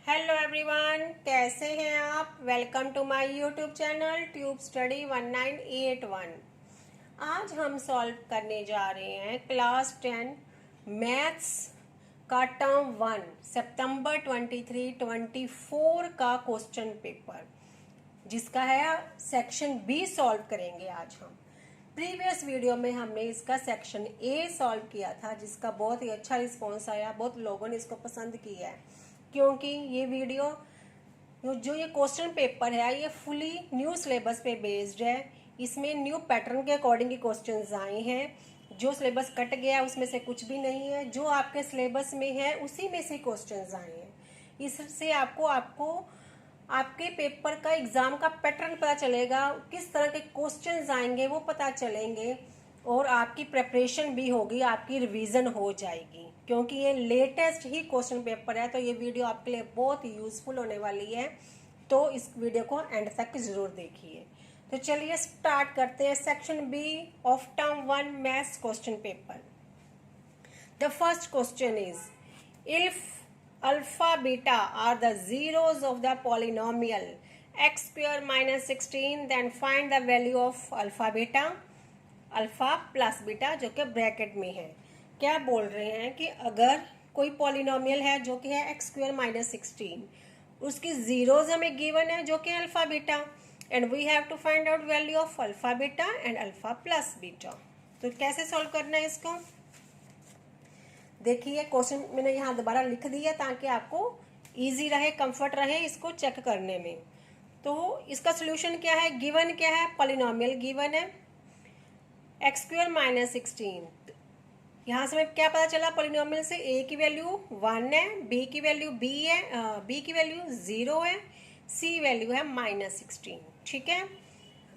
Hello everyone, कैसे हैं आप। Welcome to my YouTube channel Tube Study 1981। आज हम सॉल्व करने जा रहे हैं क्लास 10 मैथ्स का टर्म 1 सितंबर 23-24 का क्वेश्चन पेपर, जिसका है सेक्शन बी सॉल्व करेंगे आज हम। प्रीवियस वीडियो में हमने इसका सेक्शन ए सॉल्व किया था, जिसका बहुत ही अच्छा रिस्पॉन्स आया। बहुत लोगों ने इसको पसंद किया है, क्योंकि ये वीडियो जो ये क्वेश्चन पेपर है ये फुली न्यू सिलेबस पे बेस्ड है। इसमें न्यू पैटर्न के अकॉर्डिंग ही क्वेश्चंस आए हैं। जो सिलेबस कट गया उसमें से कुछ भी नहीं है, जो आपके सिलेबस में है उसी में से क्वेश्चंस आए हैं। इससे आपको आपके पेपर का एग्जाम का पैटर्न पता चलेगा, किस तरह के क्वेश्चंस आएंगे वो पता चलेंगे, और आपकी प्रिपरेशन भी होगी, आपकी रिवीजन हो जाएगी। क्योंकि ये लेटेस्ट ही क्वेश्चन पेपर है, तो ये वीडियो आपके लिए बहुत यूजफुल होने वाली है। तो इस वीडियो को एंड तक जरूर देखिए। तो चलिए स्टार्ट करते हैं section B of term 1 maths question paper. The first question is if alpha beta are the zeros of the polynomial x square minus 16, then find the value of alpha beta, alpha plus beta, जो कि bracket में है। क्या बोल रहे हैं कि अगर कोई पॉलिनोमियल है जो कि है एक्स स्क्वायर माइनस 16, उसकी जीरोज हमें गिवन है जो कि alpha beta, and we have to find out value of alpha beta and alpha plus beta. तो कैसे सॉल्व करना है इसको, देखिए क्वेश्चन मैंने यहाँ दोबारा लिख दिया ताकि आपको इजी रहे, कंफर्ट रहे इसको चेक करने में। तो इसका सोल्यूशन क्या है, गिवन क्या है, पॉलिनोमियल गिवन है एक्स स्क्वायर माइनस 16। यहाँ से हमें क्या पता चला, पॉलिनोमियल से ए की वैल्यू 1 है, बी की वैल्यू बी की वैल्यू 0 है, सी वैल्यू है माइनस 16। ठीक है,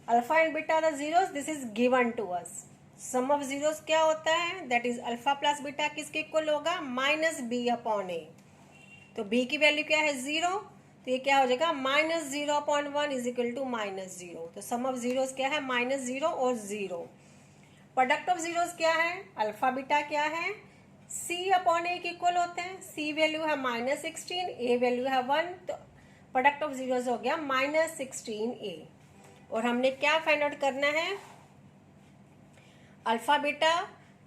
alpha and beta the zeros, this is given to us. Sum of zeros क्या होता है, that is alpha plus beta किसके इक्वल होगा, माइनस बी अपॉन ए। तो बी की वैल्यू क्या है 0, तो ये क्या हो जाएगा minus 0 upon 1 is equal to minus 0। तो सम ऑफ जीरोस क्या है, माइनस 0 और 0। प्रोडक्ट ऑफ जीरोस क्या है, अल्फा बीटा क्या है, सी अपॉन ए के इक्वल होते हैं। सी वैल्यू है माइनस 16, ए वैल्यू है 1, तो प्रोडक्ट ऑफ जीरोस हो गया माइनस 16 ए। और हमने क्या फाइंड आउट करना है, alpha beta,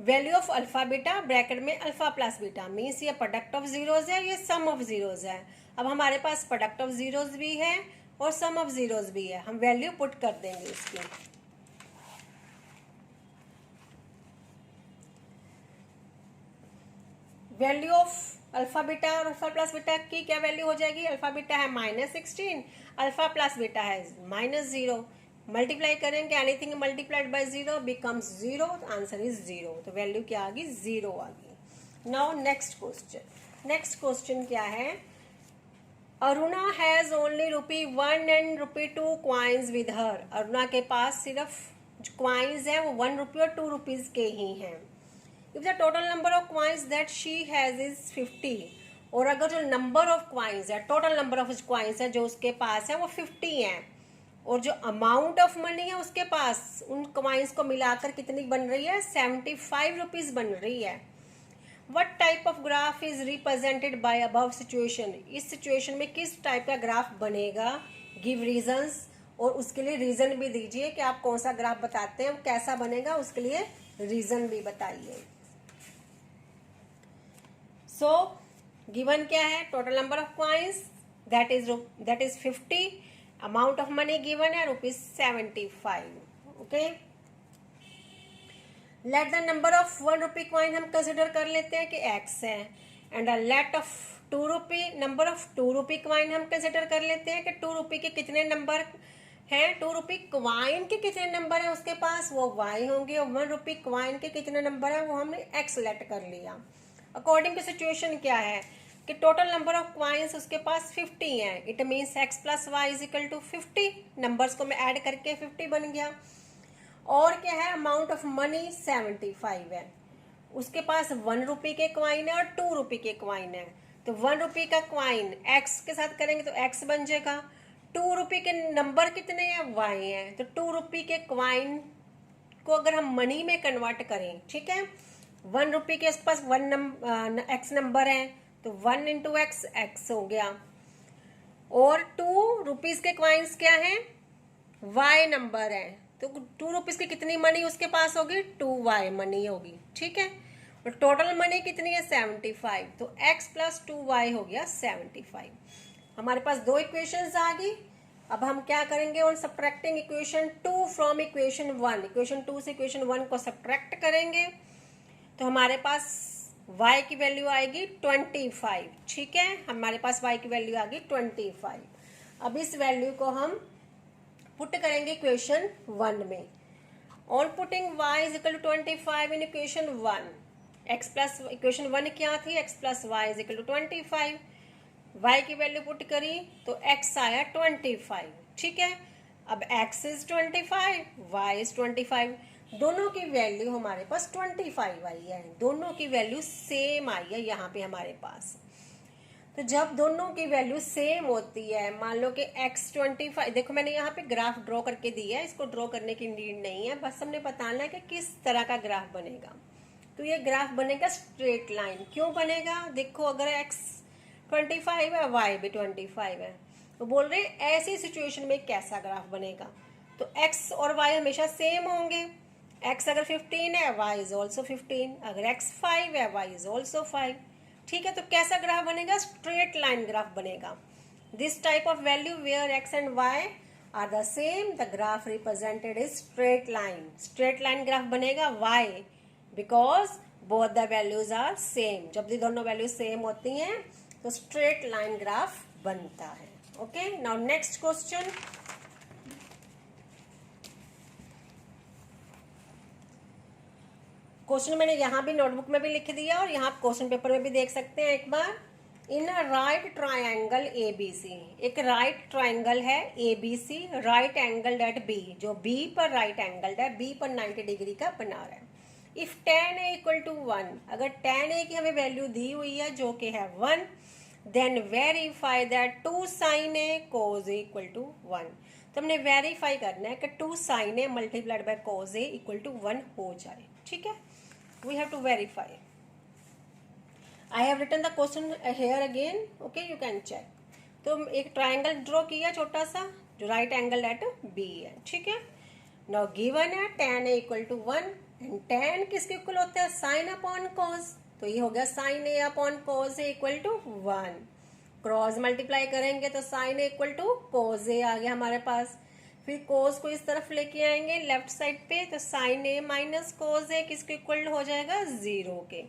value of alpha beta bracket में अल्फा प्लस बीटा, मीन्स ये प्रोडक्ट ऑफ जीरोस है, ये सम ऑफ जीरोस है। अब हमारे पास प्रोडक्ट ऑफ जीरोस भी है और सम ऑफ जीरोस भी है, हम वैल्यू पुट कर देंगे इसकी। वैल्यू ऑफ अल्फा बीटा और अल्फा प्लस बीटा की क्या वैल्यू हो जाएगी, अल्फा बीटा है माइनस 16, अल्फा प्लस बीटा है माइनस 0। मल्टीप्लाई करेंगे, anything multiplied by 0 becomes 0, answer is 0। तो वैल्यू क्या आ गई, 0 आ गई। Now next question. Next question क्या है, Aruna has only ₹1 and ₹2 coins with her. Aruna के पास सिर्फ जो क्वाइंस है वो 1 रुपये और 2 रुपीज के ही हैं। If the total number of coins that she has is 50, और अगर जो नंबर ऑफ क्वाइंस है, टोटल नंबर ऑफ क्वाइंस है जो उसके पास है वो 50 है, और जो अमाउंट ऑफ मनी है उसके पास उन क्वाइंस को मिलाकर कितनी बन रही है, 75 रुपीज बन रही है। What type of graph is represented by above situation? इस सिचुएशन में किस टाइप का ग्राफ बनेगा, गिव रीजंस, और उसके लिए रीजन भी दीजिए कि आप कौन सा ग्राफ बताते हैं, कैसा बनेगा, उसके लिए रीजन भी बताइए। सो गिवन क्या है, total number of coins that is 50, amount of money given है ₹75। Okay, let the number of 1 rupee coin हम कंसिडर कर लेते हैं कि x है, and let of 2 rupee, number of 2 rupee coin हम कंसिडर कर लेते हैं कि 2 रुपी के कितने नंबर हैं, 2 रुपी क्वाइन के कितने नंबर है उसके पास, वो y होंगे, और 1 रुपी क्वाइन के कितने नंबर है वो हमने x लेट कर लिया। अकॉर्डिंग टू सिचुएशन क्या है कि टोटल नंबर ऑफ क्वाइंस उसके पास 50 है, it means x plus y is equal to 50, numbers को मैं ऐड करके 50 बन गया। और क्या है, अमाउंट ऑफ मनी 75 है, उसके पास 1 रुपी के क्वाइन है और 2 रुपी के क्वाइन है। तो 1 रुपी का क्वाइन x के साथ करेंगे तो x बन जाएगा, 2 रुपी के नंबर कितने हैं, y है, तो 2 रुपी के क्वाइन को अगर हम मनी में कन्वर्ट करें, ठीक है, 1 रुपी के पास x नंबर है, तो 1 इंटू एक्स हो गया, और 2 रुपीज के कॉइन्स क्या है, y नंबर है, तो 2 रुपीज की कितनी मनी उसके पास होगी, 2y मनी होगी, ठीक है। और टोटल मनी कितनी है, 75, तो x प्लस 2y हो गया 75। हमारे पास 2 इक्वेशंस आ गई। अब हम क्या करेंगे, on subtracting equation 2 from equation 1, equation 2 से इक्वेशन 1 को सब्ट्रैक्ट करेंगे तो हमारे पास y की वैल्यू आएगी 25, ठीक है। हमारे पास y की वैल्यू आ गई 25। अब इस वैल्यू को हम पुट करेंगे इक्वेशन 1 में। On putting y is equal to 25 in equation 1, x plus equation 1 क्या थी, x plus y is equal to 25, y की वैल्यू पुट करी तो x आया 25, ठीक है। अब x इज 25, y इज 25, दोनों की वैल्यू हमारे पास 25 आई है, दोनों की वैल्यू सेम आई है यहाँ पे हमारे पास। तो जब दोनों की वैल्यू सेम होती है, मान लो कि x 25, देखो मैंने यहाँ पे ग्राफ ड्रॉ करके दिया है, इसको ड्रॉ करने की नीड नहीं है, बस हमने बताना है कि किस तरह का ग्राफ बनेगा। तो ये ग्राफ बनेगा स्ट्रेट लाइन। क्यों बनेगा, देखो अगर x 25 है, y भी 25 है, तो बोल रहे ऐसी सिचुएशन में कैसा ग्राफ बनेगा, तो x और y हमेशा सेम होंगे। x अगर 15 है, y इज ऑल्सो 15, अगर x 5 है, y इज ऑल्सो 5, ठीक है। तो कैसा ग्राफ बनेगा, स्ट्रेट लाइन ग्राफ बनेगा। This type of value where x and y are the same, the graph represented is straight line. Straight line graph बनेगा y because both the values are same. जब भी दोनों value same होती हैं तो straight line graph बनता है। Okay, now next question. Question मैंने यहाँ भी नोटबुक में भी लिख दिया और यहाँ क्वेश्चन पेपर में भी देख सकते हैं एक बार। In a right triangle ABC, एक राइट ट्राइंगल है ABC, right angle at B, जो B पर राइट एंगल है, B पर 90 डिग्री का बना रहा है। If tan A equal to 1, अगर tan A की हमें वैल्यू दी हुई है जो कि है 1, then verify that 2 sin A cos A equal to 1। तो हमने वेरीफाई करना है कि 2 sin A multiplied by cos A equal to 1 हो जाए, ठीक है। We have to verify. I have written the question here again. Okay, you can check. तो एक ट्राइंगल ड्रॉ किया छोटा सा जो राइट एंगल एट B है, ठीक है। नाउ गिवन है tan A equal to 1 and tan किसके इक्वल होता है, साइन अपॉन cos, तो ये हो गया sine A upon cos A equal to 1। Cross multiply करेंगे तो sine A equal to cos A आ गया हमारे पास। फिर कोस को इस तरफ लेके आएंगे लेफ्ट साइड पे, तो sine A minus cos A किसके इक्वल हो जाएगा, 0 के।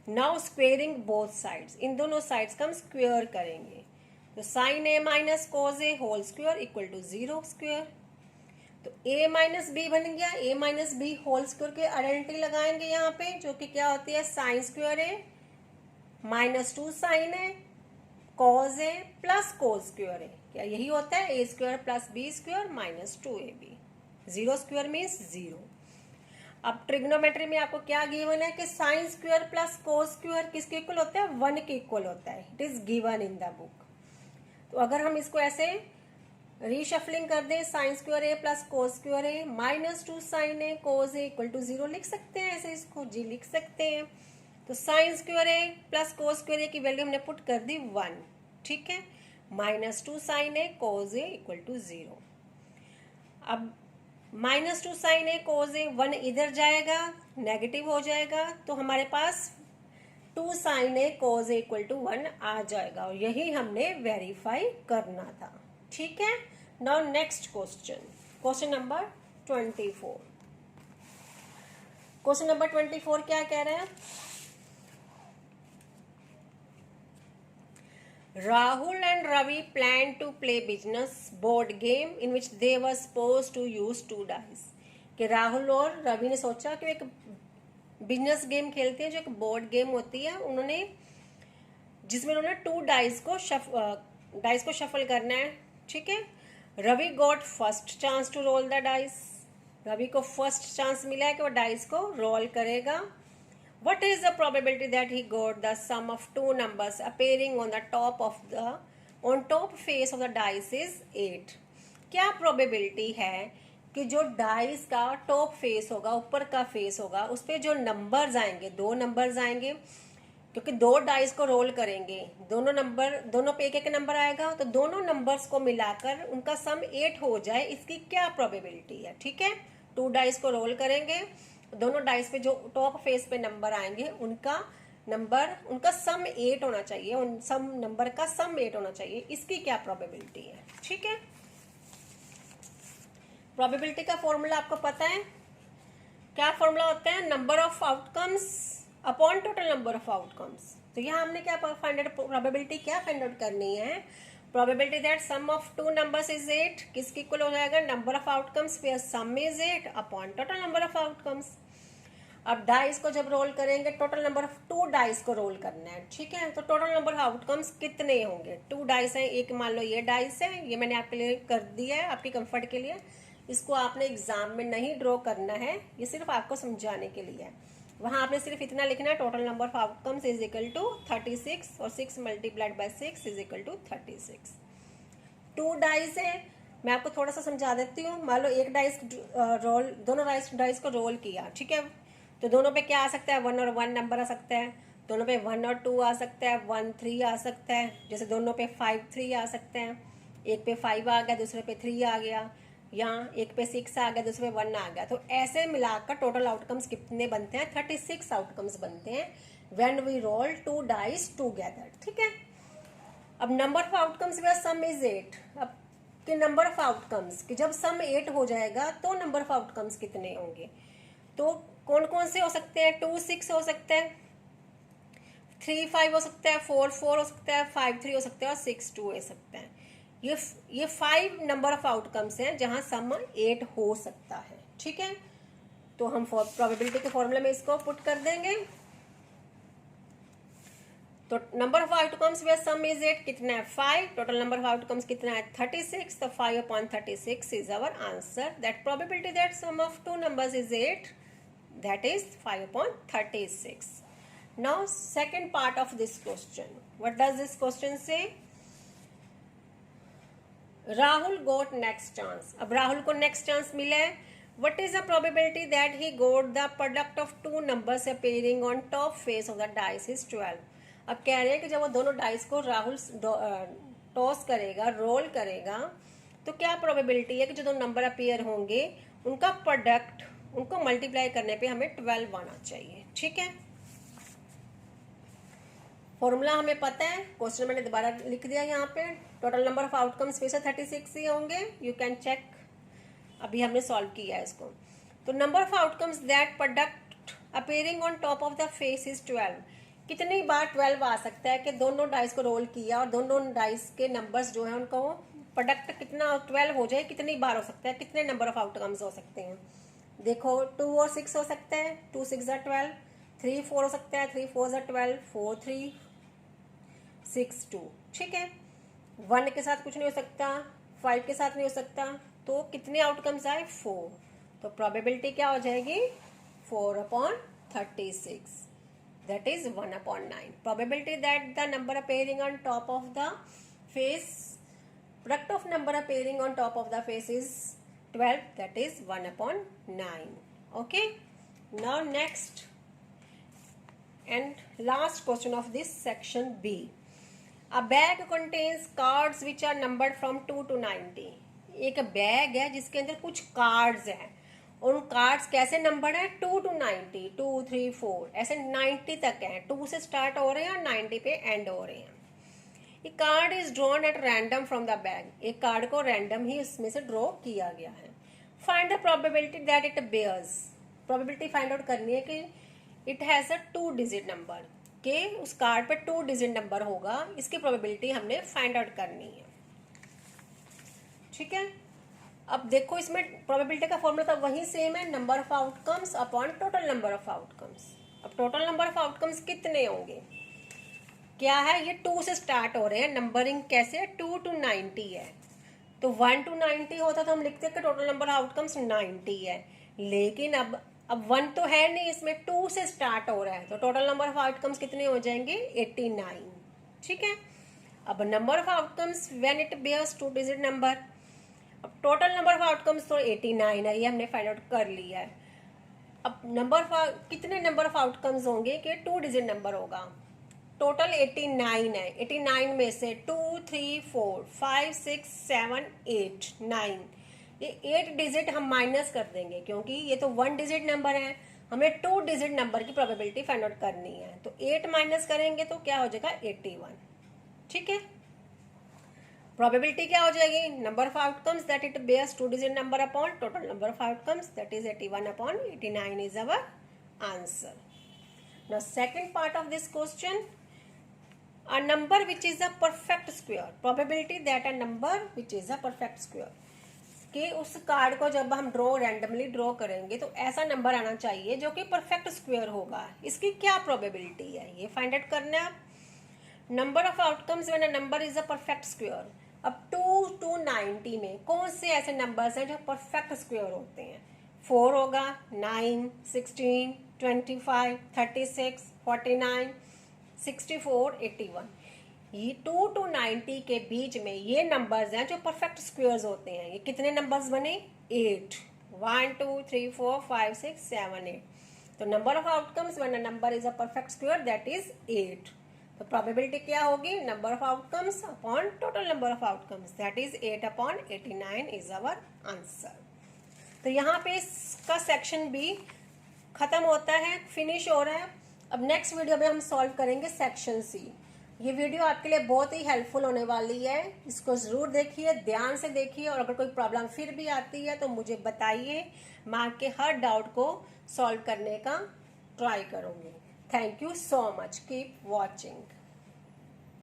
नाउ स्क्वेयरिंग बोथ साइड्स, इन दोनों साइड्स का हम स्क्वेयर करेंगे, तो sine A minus cos A whole square equal to 0 square. तो A माइनस बी बन गया, A minus b whole square के आइडेंटिटी लगाएंगे यहाँ पे, जो कि क्या होती है, sine square A minus 2 sine A cos A plus cos square A, क्या यही होता है, A square plus B square minus 2AB, 0 square means 0। अब ट्रिग्नोमेट्री में आपको क्या गिवन है कि sine square plus cos square किसके इक्वल होता है, 1 के इक्वल होता है। It is given in the book. तो अगर हम इसको ऐसे रीशफलिंग कर दें, sine square A plus cos square A minus 2 sine A cos A equal to 0 लिख सकते हैं, ऐसे इसको जी लिख सकते हैं। तो sine square A plus cos square A की वैल्यू हमने पुट कर दी 1, ठीक है, minus 2 sine A cos A equal to 0। अब minus 2 sine A cos A 1 इधर जाएगा, नेगेटिव हो जाएगा, तो हमारे पास 2 sine A cos A equal to 1 आ जाएगा, और यही हमने वेरीफाई करना था, ठीक है। Now next question, question number 24। Question number 24 क्या कह रहे हैं, Rahul and Ravi planned to play business board game in which they were supposed to use 2 dice। कि राहुल और रवि ने सोचा कि एक बिजनेस गेम खेलते हैं जो एक बोर्ड गेम होती है, उन्होंने जिसमें उन्होंने 2 डाइस को शफल करना है, ठीक है। Ravi got first chance to roll the dice, Ravi को फर्स्ट चांस मिला है कि वो डाइस को रोल करेगा। What is the probability that he got the sum of 2 numbers appearing on the top face of the dice is 8। क्या probability है कि जो डाइस का टॉप फेस होगा, ऊपर का फेस होगा, उस पर जो नंबर्स आएंगे, 2 नंबर्स आएंगे, क्योंकि दो डाइस को रोल करेंगे, दोनों पे एक एक नंबर आएगा, तो दोनों नंबर्स को मिलाकर उनका सम 8 हो जाए, इसकी क्या प्रोबेबिलिटी है। ठीक है, 2 डाइस को रोल करेंगे, दोनों डाइस पे जो टॉप फेस पे नंबर आएंगे उनका सम 8 होना चाहिए, उन सम नंबर का सम 8 होना चाहिए, इसकी क्या प्रोबेबिलिटी है। ठीक है, प्रोबेबिलिटी का फॉर्मूला आपको पता है, क्या फॉर्मूला होता है, number of outcomes upon total number of outcomes. तो यहाँ हमने क्या फाइंड आउट, प्रोबेबिलिटी क्या फाइंड आउट करनी है, probability that sum of 2 numbers is 8, किसकी इक्वल हो जाएगा, number of outcomes where sum is 8 upon total number of outcomes. अब डाइस को जब रोल करेंगे, टोटल नंबर ऑफ 2 डाइस को रोल करना है। ठीक है, तो टोटल नंबर ऑफ आउटकम्स कितने होंगे, 2 डाइस हैं, एक मान लो ये डाइस है, ये मैंने आपके लिए कर दिया है आपकी कंफर्ट के लिए, इसको आपने एग्जाम में नहीं ड्रॉ करना है, ये सिर्फ आपको समझाने के लिए है। वहां आपने सिर्फ इतना लिखना है, total number of outcomes is equal to 36 और 6 multiplied by 6 is equal to 36। 2 dice है, मैं आपको थोड़ा सा समझा देती हूँ। मान लो एक डाइस रोल, दोनों डाइस को रोल किया, ठीक है, तो दोनों पे क्या आ सकता है, 1 और 1 नंबर आ सकता है, दोनों पे 1 और 2 आ सकता है, 1 3 आ सकता है, जैसे दोनों पे 5 3 आ सकते हैं, एक पे 5 आ गया, दूसरे पे 3 आ गया, यहाँ एक पे 6 आ गया, दूसरे पे 1 आ गया, तो ऐसे मिलाकर टोटल आउटकम्स कितने बनते हैं, 36 आउटकम्स बनते हैं when we roll 2 dice together. ठीक है, अब number of outcomes where sum is 8, अब कि नंबर ऑफ आउटकम्स कि जब सम 8 हो जाएगा तो नंबर ऑफ आउटकम्स कितने होंगे, तो कौन कौन से हो सकते हैं, 2 6 हो सकता है, 3 5 हो सकता है, 4 4 हो सकता है, 5 3 हो सकता है और 6 2 हो सकता है। ये 5 नंबर ऑफ आउटकम्स हैं जहां सम 8 हो सकता है। ठीक है, तो हम प्रोबेबिलिटी के फॉर्मूले में इसको पुट कर देंगे। तो number of outcomes where sum is 8 कितना है, 5, टोटल नंबर ऑफ आउटकम्स कितना है, 36, तो 5 upon 36 is our answer, that probability that sum of 2 numbers is 8, that is 5 upon 36. Now second part of this question, what does this question say, Rahul got next chance। अब राहुल को next chance मिला है, what is the probability that he got the product of 2 numbers appearing on top face of the dice is 12। अब कह रहे हैं कि जब वो दोनों डाइस को राहुल टॉस करेगा, रोल करेगा, तो क्या प्रोबेबिलिटी है कि जो दो नंबर अपीयर होंगे उनका प्रोडक्ट, उनको मल्टीप्लाई करने पे हमें 12 आना चाहिए। ठीक है, फॉर्मूला हमें पता है, क्वेश्चन मैंने दोबारा लिख दिया यहाँ पे, टोटल नंबर ऑफ आउटकम्स फिर से 36 ही होंगे, यू कैन चेक, अभी हमने सॉल्व किया है इसको। तो number of outcomes that product appearing on top of the face is 12, कितनी बार 12 आ सकता है कि दोनों डाइस को रोल किया और दोनों डाइस के नंबर्स जो है उनको प्रोडक्ट कितना 12 हो जाए, कितनी बार हो सकता है, कितने नंबर ऑफ आउटकम्स हो सकते हैं। देखो 2 और 6 हो सकता है, 2 6 are 12, 3 4 हो सकता है, 3 4 are 12, 4 3 6 2। ठीक है, 1 के साथ कुछ नहीं हो सकता, 5 के साथ नहीं हो सकता, तो कितने आउटकम्स आए, 4, तो प्रोबेबिलिटी क्या हो जाएगी, 4 upon 36, that is 1 upon 9। probability that the number appearing on top of the face, product of number appearing on top of the face is 12, that is 1 upon 9। okay, now next and last question of this section B, a bag contains cards which are numbered from 2 to 90। एक bag है जिसके अंदर कुछ cards हैं, और उन cards कैसे number है, 2 to 90, 2 3 4 ऐसे 90 तक हैं, 2 से स्टार्ट हो रहे हैं और 90 पे एंड हो रहे हैं। A card is drawn at random from the bag, एक कार्ड को रैंडम ही इसमें से ड्रॉ किया गया है। Find the probability that it bears, probability find out करनी है कि it has a 2 digit number, के उस कार्ड पे 2 डिजिट नंबर होगा, इसकी प्रोबेबिलिटी हमने फाइंड आउट करनी है। ठीक है, अब देखो इसमें प्रोबेबिलिटी का फॉर्मूला तो वही सेम है, number of outcomes upon total number of outcomes. अब टोटल नंबर ऑफ आउटकम्स कितने होंगे, क्या है, ये 2 से स्टार्ट हो रहे हैं, नंबरिंग कैसे है, 2 to 90 है, तो 1 to 90 होता तो हम लिखते कि टोटल नंबर आउटकम्स 90 है, लेकिन अब 1 तो है नहीं इसमें, 2 से स्टार्ट हो रहा है, तो टोटल नंबर ऑफ आउटकम्स कितने हो जाएंगे, 89। ठीक है, अब number of outcomes when it bears 2 digit number, अब टोटल नंबर ऑफ आउटकम्स तो 89 है, ये हमने फाइंड आउट कर लिया है। अब नंबर ऑफ कितने नंबर ऑफ आउटकम्स होंगे कि 2 डिजिट नंबर होगा, टोटल 89 है। 89 में से 2 3 4 5 6 7 8 9, ये 8 डिजिट हम माइनस कर देंगे क्योंकि ये तो 1 डिजिट नंबर है, हमें 2 डिजिट नंबर की प्रोबेबिलिटी फाइंड आउट करनी है। तो 8 माइनस करेंगे तो क्या हो जाएगा 81। ठीक है, प्रोबेबिलिटी क्या हो जाएगी, number of outcomes that it bears 2 digit number upon total number of outcomes that is 81 upon 89 is our answer. Now second part of this question, a number which is a perfect square, probability that a number which is a perfect square, कि उस card को जब हम randomly draw करेंगे तो ऐसा number आना चाहिए जो कि परफेक्ट स्क्वायर होगा। इसकी क्या प्रोबेबिलिटी है ये फाइंड आउट करना है। Number of outcomes when a number is a perfect square. अब 2 to 90 में कौन से ऐसे नंबर्स हैं जो परफेक्ट स्क्वायर होते हैं। 4 होगा, 9, 16, 25, 36, 49, 64, 81। ये 2 to 90 के बीच में ये नंबर्स हैं जो परफेक्ट स्क्वायर्स होते हैं। ये कितने नंबर्स बने, 8, 1 2 3 4 5 6 7 8। तो number of outcomes when a number is a perfect square that is 8। तो प्रोबेबिलिटी क्या होगी, number of outcomes upon total number of outcomes that is 8 upon 89 is our answer. तो यहाँ पे इसका सेक्शन बी खत्म होता है, फिनिश हो रहा है। अब नेक्स्ट वीडियो में हम सॉल्व करेंगे सेक्शन सी। ये वीडियो आपके लिए बहुत ही हेल्पफुल होने वाली है, इसको जरूर देखिए, ध्यान से देखिए, और अगर कोई प्रॉब्लम फिर भी आती है तो मुझे बताइए, मैं आपके हर डाउट को सॉल्व करने का ट्राई करूंगी। Thank you so much, keep watching.